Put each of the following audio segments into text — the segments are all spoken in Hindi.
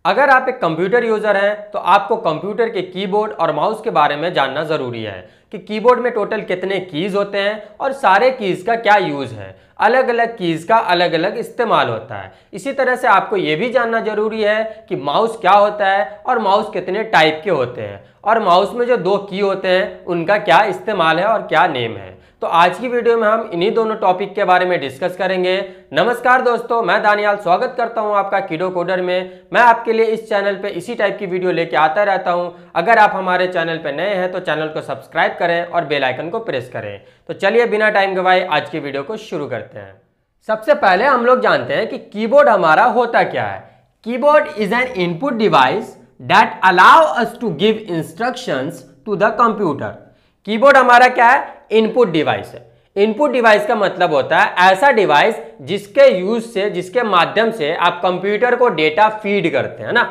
अगर आप एक कंप्यूटर यूजर हैं तो आपको कंप्यूटर के कीबोर्ड और माउस के बारे में जानना जरूरी है कि कीबोर्ड में टोटल कितने कीज होते हैं और सारे कीज का क्या यूज है। अलग अलग कीज का अलग अलग इस्तेमाल होता है। इसी तरह से आपको यह भी जानना जरूरी है कि माउस क्या होता है और माउस कितने टाइप के होते हैं और माउस में जो दो की होते हैं उनका क्या इस्तेमाल है और क्या नेम है। तो आज की वीडियो में हम इन्हीं दोनों टॉपिक के बारे में डिस्कस करेंगे। नमस्कार दोस्तों, मैं दानियाल स्वागत करता हूं आपका कीडो कोडर में। मैं आपके लिए इस चैनल पे इसी टाइप की वीडियो लेके आता रहता हूं। अगर आप हमारे चैनल पे नए हैं तो चैनल को सब्सक्राइब करें और बेल आइकन को प्रेस करें। तो चलिए बिना टाइम गवाए आज की वीडियो को शुरू करते हैं। सबसे पहले हम लोग जानते हैं कि कीबोर्ड हमारा होता क्या है। Keyboard is an input device that allow us to give instructions to the computer. Keyboard हमारा क्या है? इनपुट डिवाइस है। इनपुट डिवाइस का मतलब होता है ऐसा डिवाइस जिसके यूज से, जिसके माध्यम से आप कंप्यूटर को डेटा फीड करते हैं ना,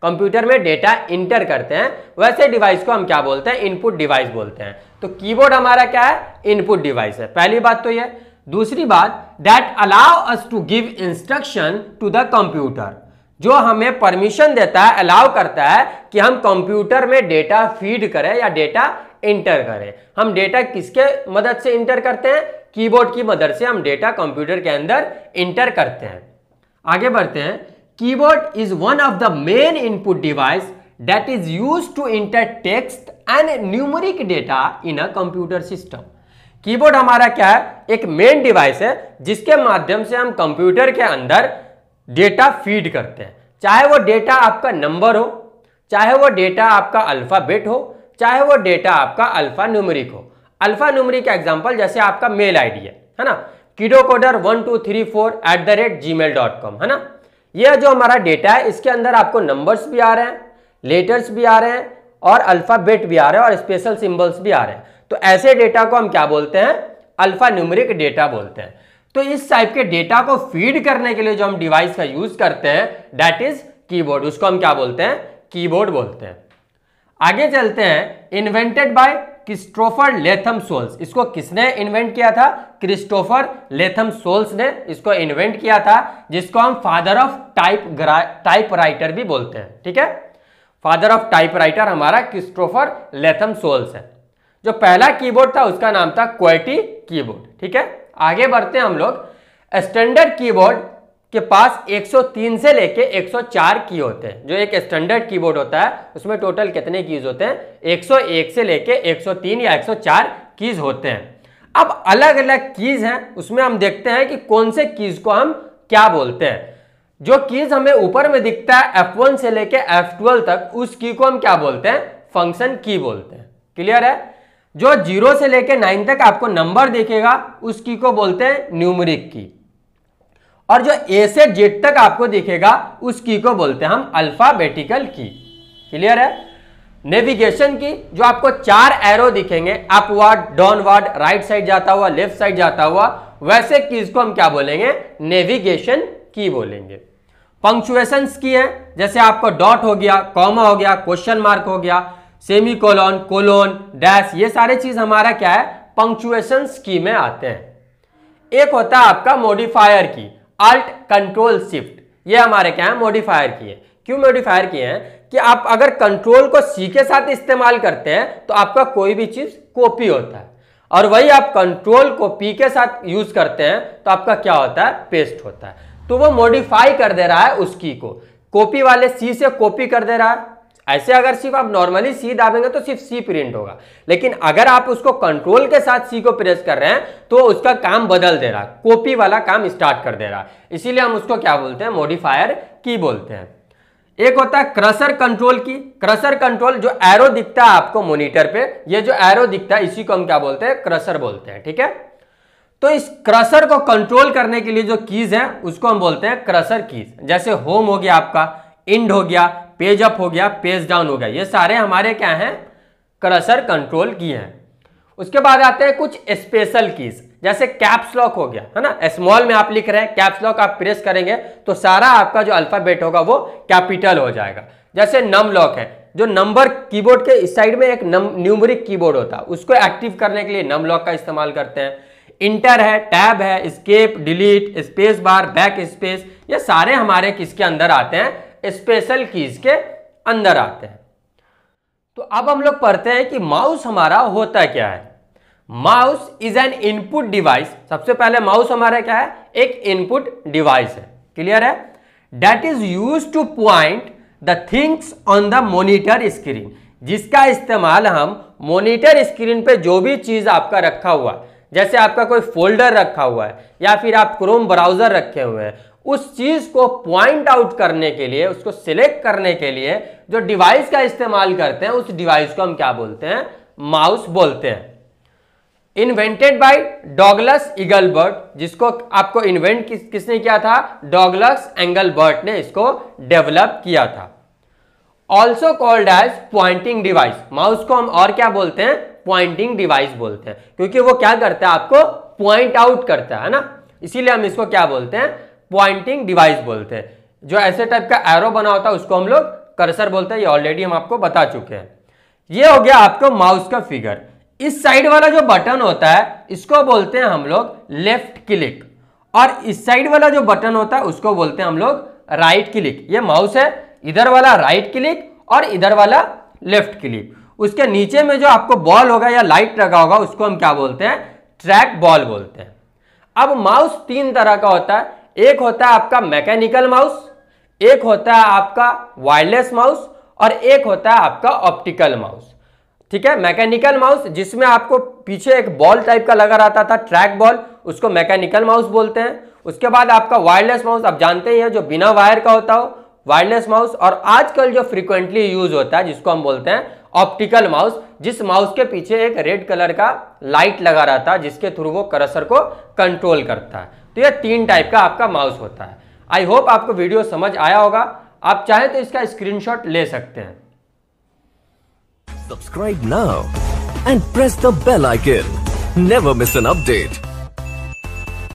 कंप्यूटर में डेटा इंटर करते हैं, वैसे डिवाइस को हम क्या बोलते हैं? इनपुट डिवाइस बोलते हैं। तो कीबोर्ड हमारा क्या है? इनपुट डिवाइस है। पहली बात तो ये। दूसरी बात, that allow us to give instruction to the computer, जो हमें परमिशन देता है, अलाउ करता है कि हम कंप्यूटर में डेटा फीड करें या डेटा इंटर करें। हम डेटा किसके मदद से इंटर करते हैं? कीबोर्ड की मदद से हम डेटा कंप्यूटर के अंदर इंटर करते हैं। आगे बढ़ते हैं। Keyboard is one of the main input device that is used to enter text and numeric data in a computer system. Keyboard हमारा क्या है? एक मेन डिवाइस है जिसके माध्यम से हम कंप्यूटर के अंदर डेटा फीड करते हैं। चाहे वो डेटा आपका नंबर हो, चाहे वो डेटा आपका अल्फाबेट हो, चाहे वो डेटा आपका अल्फा न्यूमेरिक हो। अल्फा न्यूमेरिक का एग्जांपल जैसे आपका मेल आईडी है ना, kidocoder1234@gmail.com है ना। ये जो हमारा डेटा है इसके अंदर आपको नंबर्स भी आ रहे हैं, लेटर्स भी आ रहे हैं और अल्फाबेट भी आ रहे हैं और स्पेशल सिंबल्स भी आ रहे हैं। तो ऐसे डेटा को हम क्या बोलते हैं? अल्फा न्यूमेरिक डेटा बोलते हैं। तो इस टाइप के डेटा को फीड करने के लिए जो हम डिवाइस का यूज करते हैं दैट इज कीबोर्ड, उसको हम क्या बोलते हैं? कीबोर्ड बोलते हैं। आगे चलते हैं। Invented by Christopher Latham Sholes. इसको किसने इन्वेंट किया था? क्रिस्टोफर लेथम सोल्स ने इसको इन्वेंट किया था, जिसको हम फादर ऑफ टाइपराइटर भी बोलते हैं। ठीक है, फादर ऑफ टाइपराइटर हमारा क्रिस्टोफर लेथम सोल्स है। जो पहला कीबोर्ड था उसका नाम था क्वेटी कीबोर्ड। ठीक है, आगे बढ़ते हैं हम लोग। स्टैंडर्ड कीबोर्ड के पास 103 से लेके 104 की होते हैं। जो एक स्टैंडर्ड कीबोर्ड होता है उसमें टोटल कितने कीज होते हैं? 101 से लेके 103 या 104 कीज होते हैं। अब अलग अलग कीज हैं, उसमें हम देखते हैं कि कौन से कीज को हम क्या बोलते हैं। जो कीज हमें ऊपर में दिखता है F1 से लेके F12 तक, उस की को हम क्या बोलते हैं? फंक्शन की बोलते हैं। क्लियर है? जो 0 से लेके 9 तक आपको नंबर दिखेगा उस की को बोलते हैं न्यूमेरिक की, और जो A से Z तक आपको दिखेगा उस की को बोलते हैं हम अल्फाबेटिकल की। क्लियर है? नेविगेशन की, जो आपको 4 एरो दिखेंगे, अपवर्ड, डाउनवर्ड, राइट साइड जाता हुआ, लेफ्ट साइड जाता हुआ, वैसे कीज को हम क्या बोलेंगे? नेविगेशन की बोलेंगे। पंक्चुएशंस की है, जैसे आपको डॉट हो गया, कॉमा हो गया, क्वेश्चन मार्क हो गया, सेमी कोलोन, कोलोन, डैश, ये सारे चीज हमारा क्या है? पंक्चुएशंस की में आते हैं। एक होता है आपका मॉडिफायर की, अल्ट कंट्रोल शिफ्ट, ये हमारे क्या है? मॉडिफायर की है। क्यों मॉडिफायर की है? कि आप अगर कंट्रोल को सी के साथ इस्तेमाल करते हैं तो आपका कोई भी चीज कॉपी होता है, और वही आप कंट्रोल को पी के साथ यूज करते हैं तो आपका क्या होता है? पेस्ट होता है। तो वो मॉडिफाई कर दे रहा है उस की को, कॉपी वाले सी से कॉपी कर दे रहा है। ऐसे अगर सिर्फ आप नॉर्मली सी दाबेंगे तो सिर्फ सी प्रिंट होगा, लेकिन अगर आप उसको कंट्रोल के साथ सी को प्रेस कर रहे हैं तो उसका काम बदल दे रहा है, कॉपी वाला काम स्टार्ट कर दे रहा है। इसीलिए हम उसको क्या बोलते हैं? मॉडिफायर की बोलते हैं। एक होता है क्रसर कंट्रोल की। क्रसर कंट्रोल, जो एरो दिखता है आपको मॉनिटर पे, ये जो एरो दिखता है इसी को हम क्या बोलते हैं? क्रसर बोलते हैं। ठीक है, तो इस क्रसर को कंट्रोल करने के लिए जो कीज है उसको हम बोलते हैं क्रसर कीज। जैसे होम हो गया आपका, इंड हो गया, पेज अप हो गया, पेज डाउन हो गया, ये सारे हमारे क्या हैं? क्रसर कंट्रोल की हैं। उसके बाद आते हैं कुछ स्पेशल कीज, जैसे कैप्स लॉक हो गया, है ना। स्मॉल में आप लिख रहे हैं, कैप्स लॉक आप प्रेस करेंगे तो सारा आपका जो अल्फाबेट होगा वो कैपिटल हो जाएगा। जैसे नम लॉक है, जो नंबर कीबोर्ड के इस साइड में एक न्यूमेरिक कीबोर्ड होता है, उसको एक्टिव करने के लिए नम लॉक का इस्तेमाल करते हैं। इंटर है, टैब है, escape, delete, space bar, back space, ये सारे हमारे किसके अंदर आते हैं? स्पेशल कीज के अंदर आते हैं। तो अब हम लोग पढ़ते हैं कि माउस हमारा होता क्या है। Mouse is an input device. सबसे पहले माउस हमारा क्या है, एक इनपुट डिवाइस है, क्लियर है, that is use two point the things on the monitor screen, जिसका इस्तेमाल हम मॉनिटर स्क्रीन पे जो भी चीज आपका रखा हुआ है, जैसे आपका कोई फोल्डर रखा हुआ है या फिर आप क्रोम ब्राउजर रखे हुए हैं, उस चीज को पॉइंट आउट करने के लिए, उसको सिलेक्ट करने के लिए जो डिवाइस का इस्तेमाल करते हैं, उस डिवाइस को हम क्या बोलते हैं, माउस बोलते हैं। इन्वेंटेड बाय डॉगलस एंगलबर्ट, जिसको आपको इन्वेंट किसने किया था, डॉगलस एंगलबर्ट ने इसको डेवलप किया था। Also called as pointing device, mouse को हम और क्या बोलते हैं, पॉइंटिंग डिवाइस बोलते हैं, क्योंकि वो क्या करता है, आपको पॉइंट आउट करता है ना, इसीलिए हम इसको क्या बोलते हैं, पॉइंटिंग डिवाइस बोलते हैं। जो ऐसे टाइप का एरो बना होता है उसको हम लोग कर्सर बोलते हैं, ये ऑलरेडी हम आपको बता चुके हैं। ये हो गया आपको माउस का फिगर। इस साइड वाला जो बटन होता है इसको बोलते हैं हम लोग लेफ्ट क्लिक, और इस साइड वाला जो बटन होता है उसको बोलते हैं हम लोग राइट क्लिक। ये माउस है, इधर वाला राइट क्लिक और इधर वाला लेफ्ट क्लिक। उसके नीचे में जो आपको बॉल होगा या लाइट लगा होगा उसको हम क्या बोलते हैं, ट्रैक बॉल बोलते हैं। अब माउस तीन तरह का होता है, एक होता है आपका मैकेनिकल माउस, एक होता है आपका वायरलेस माउस और एक होता है आपका ऑप्टिकल माउस। ठीक है, मैकेनिकल माउस जिसमें आपको पीछे एक बॉल टाइप का लगा रहता था, ट्रैक बॉल, उसको मैकेनिकल माउस बोलते हैं। उसके बाद आपका वायरलेस माउस, आप जानते ही हैं, जो बिना वायर का होता हो, वायरलेस माउस। और आजकल जो फ्रीक्वेंटली यूज होता है जिसको हम बोलते हैं ऑप्टिकल माउस, जिस माउस के पीछे एक रेड कलर का लाइट लगा रहता है जिसके थ्रू वो कर्सर को कंट्रोल करता है। तो ये तीन टाइप का आपका माउस होता है। आई होप आपको वीडियो समझ आया होगा। आप चाहें तो इसका स्क्रीनशॉट ले सकते हैं। Subscribe now and press the bell icon. Never miss an update.